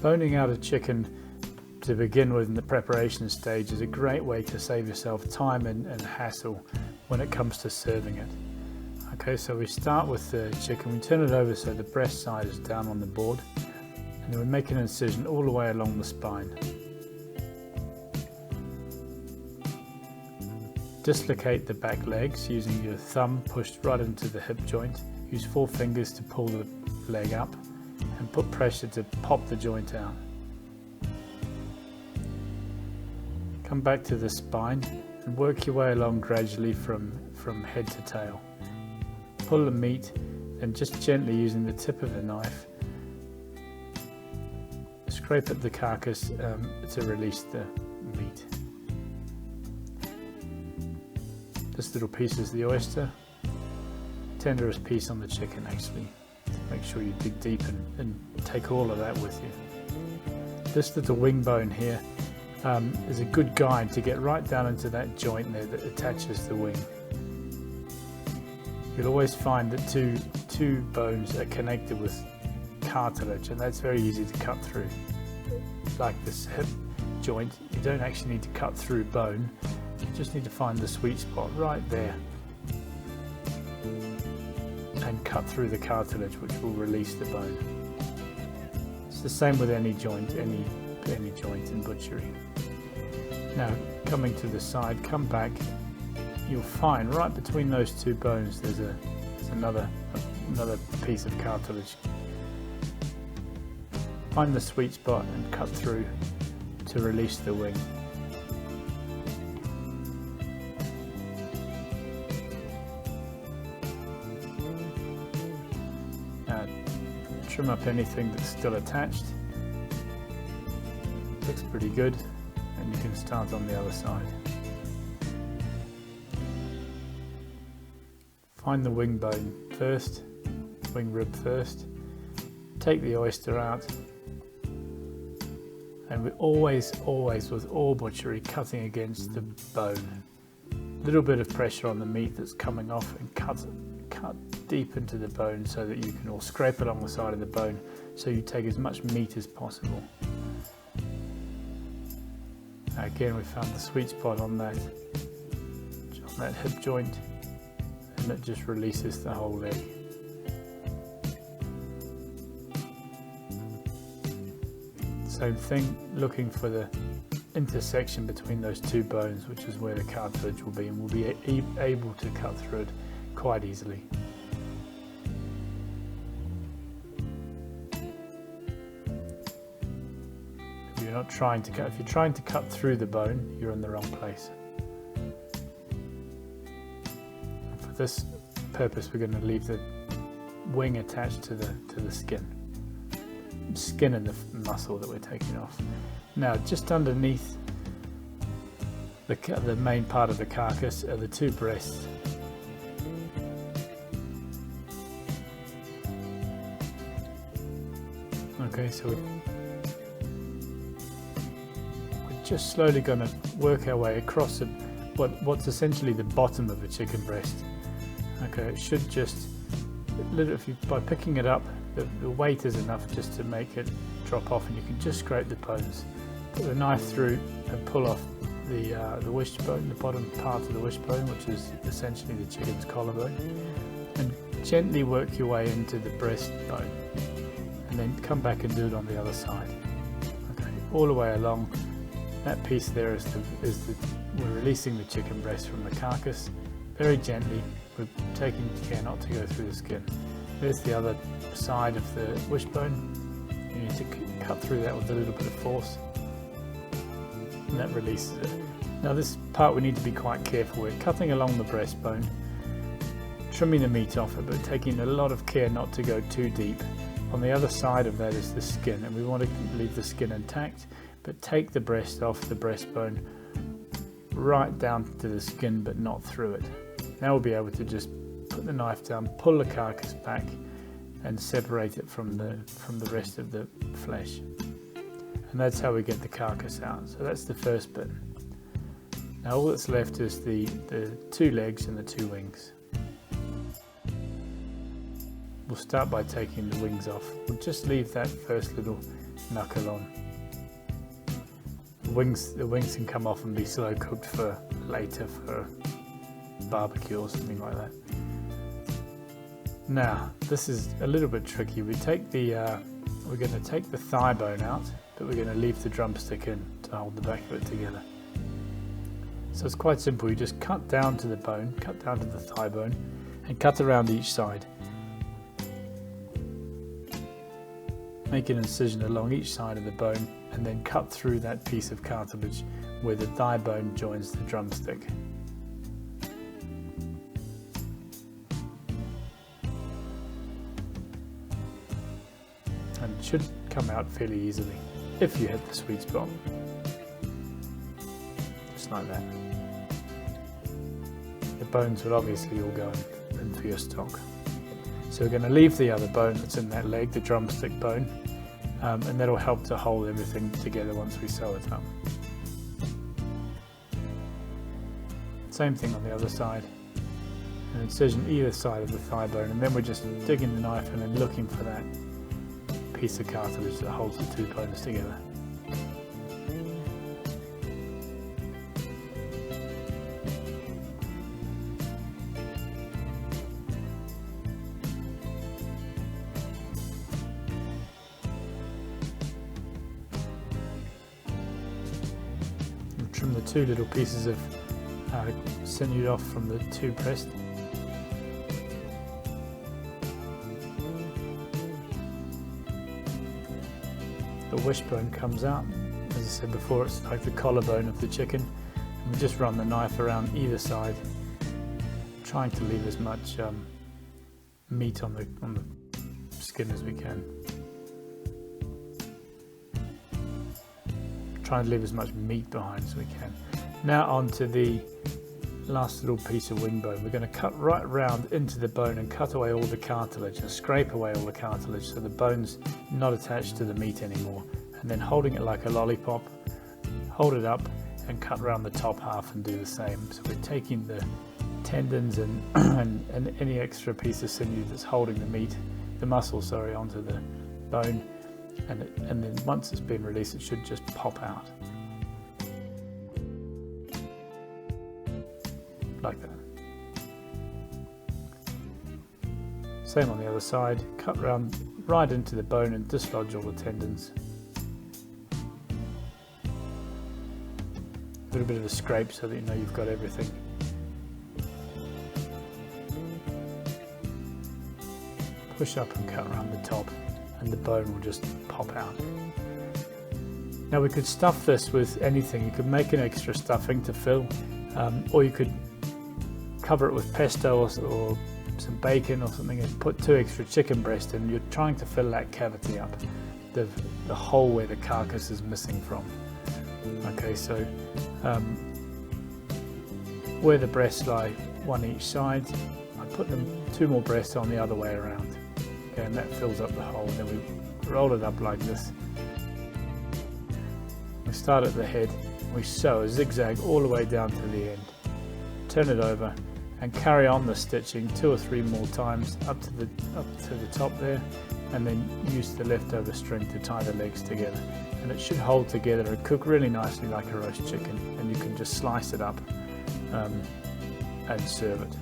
Boning out a chicken to begin with in the preparation stage is a great way to save yourself time and hassle when it comes to serving it. Okay, so we start with the chicken, we turn it over so the breast side is down on the board, and then we make an incision all the way along the spine. Dislocate the back legs using your thumb pushed right into the hip joint. Use 4 fingers to pull the leg up and put pressure to pop the joint out. Come back to the spine and work your way along gradually from head to tail. Pull the meat and just gently using the tip of the knife scrape at the carcass to release the meat. This little piece is the oyster, tenderest piece on the chicken actually. Make sure you dig deep and take all of that with you. This little wing bone here is a good guide to get right down into that joint there that attaches the wing. You'll always find that two bones are connected with cartilage, and that's very easy to cut through. Like this hip joint, you don't actually need to cut through bone, you just need to find the sweet spot right there and cut through the cartilage, which will release the bone. It's the same with any joint, any joint in butchery. Now, coming to the side, come back, you'll find right between those two bones there's another piece of cartilage. Find the sweet spot and cut through to release the wing. Now, trim up anything that's still attached. Looks pretty good, and you can start on the other side. Find the wing bone first, wing rib first, take the oyster out, and we always with all butchery cutting against the bone. A little bit of pressure on the meat that's coming off and cut deep into the bone so that you can all scrape along the side of the bone so you take as much meat as possible. Again, we found the sweet spot on that hip joint, and it just releases the whole leg. Same thing, looking for the intersection between those two bones, which is where the cartilage will be, and we'll be able to cut through it quite easily. If you're trying to cut through the bone, you're in the wrong place. For this purpose, we're going to leave the wing attached to the skin and the muscle that we're taking off. Now, just underneath the main part of the carcass are the two breasts. Okay, so we're just slowly going to work our way across what's essentially the bottom of a chicken breast. Okay, it should just, by picking it up, the weight is enough just to make it drop off, and you can just scrape the bones. Put the knife through and pull off the wishbone, the bottom part of the wishbone, which is essentially the chicken's collarbone, and gently work your way into the breastbone, and then come back and do it on the other side. Okay, all the way along. That piece there we're releasing the chicken breast from the carcass very gently. We're taking care not to go through the skin. There's the other side of the wishbone. You need to cut through that with a little bit of force, and that releases it. Now, this part we need to be quite careful. We're cutting along the breastbone, trimming the meat off it, but taking a lot of care not to go too deep. On the other side of that is the skin, and we want to leave the skin intact, but take the breast off the breastbone right down to the skin, but not through it. Now we'll be able to just put the knife down, pull the carcass back, and separate it from the rest of the flesh. And that's how we get the carcass out. So that's the first bit. Now all that's left is the two legs and the two wings. We'll start by taking the wings off. We'll just leave that first little knuckle on. The wings can come off and be slow cooked for later for barbecue or something like that. Now this is a little bit tricky. We're going to take the thigh bone out, but we're going to leave the drumstick in to hold the back of it together. So it's quite simple. You just cut down to the bone, cut down to the thigh bone, and cut around each side. Make an incision along each side of the bone, and then cut through that piece of cartilage where the thigh bone joins the drumstick. And it should come out fairly easily if you hit the sweet spot. Just like that. The bones will obviously all go in for your stock. So we're going to leave the other bone that's in that leg, the drumstick bone, and that'll help to hold everything together once we sew it up. Same thing on the other side. An incision either side of the thigh bone, and then we're just digging the knife in and looking for that piece of cartilage that holds the two bones together. Trim the two little pieces of sinew off from the two breast. The wishbone comes out. As I said before, it's like the collarbone of the chicken. And we just run the knife around either side, trying to leave as much meat on the skin as we can. Trying to leave as much meat behind as we can. Now onto the last little piece of wing bone. We're going to cut right round into the bone and cut away all the cartilage and scrape away all the cartilage so the bone's not attached to the meat anymore. And then holding it like a lollipop, hold it up and cut around the top half and do the same. So we're taking the tendons and any extra piece of sinew that's holding the meat, the muscle, sorry, onto the bone. And then once it's been released, it should just pop out like that. Same on the other side. Cut round right into the bone and dislodge all the tendons. A little bit of a scrape so that you know you've got everything. Push up and cut around the top, and the bone will just pop out. Now we could stuff this with anything. You could make an extra stuffing to fill, or you could cover it with pesto or some bacon or something and put 2 extra chicken breasts in. You're trying to fill that cavity up, the hole where the carcass is missing from. Okay, so where the breasts lie, one each side, I put them 2 more breasts on the other way around. Okay, and that fills up the hole, and then we roll it up like this. We start at the head, we sew a zigzag all the way down to the end. Turn it over and carry on the stitching 2 or 3 more times up to the top there, and then use the leftover string to tie the legs together. And it should hold together and cook really nicely like a roast chicken, and you can just slice it up and serve it.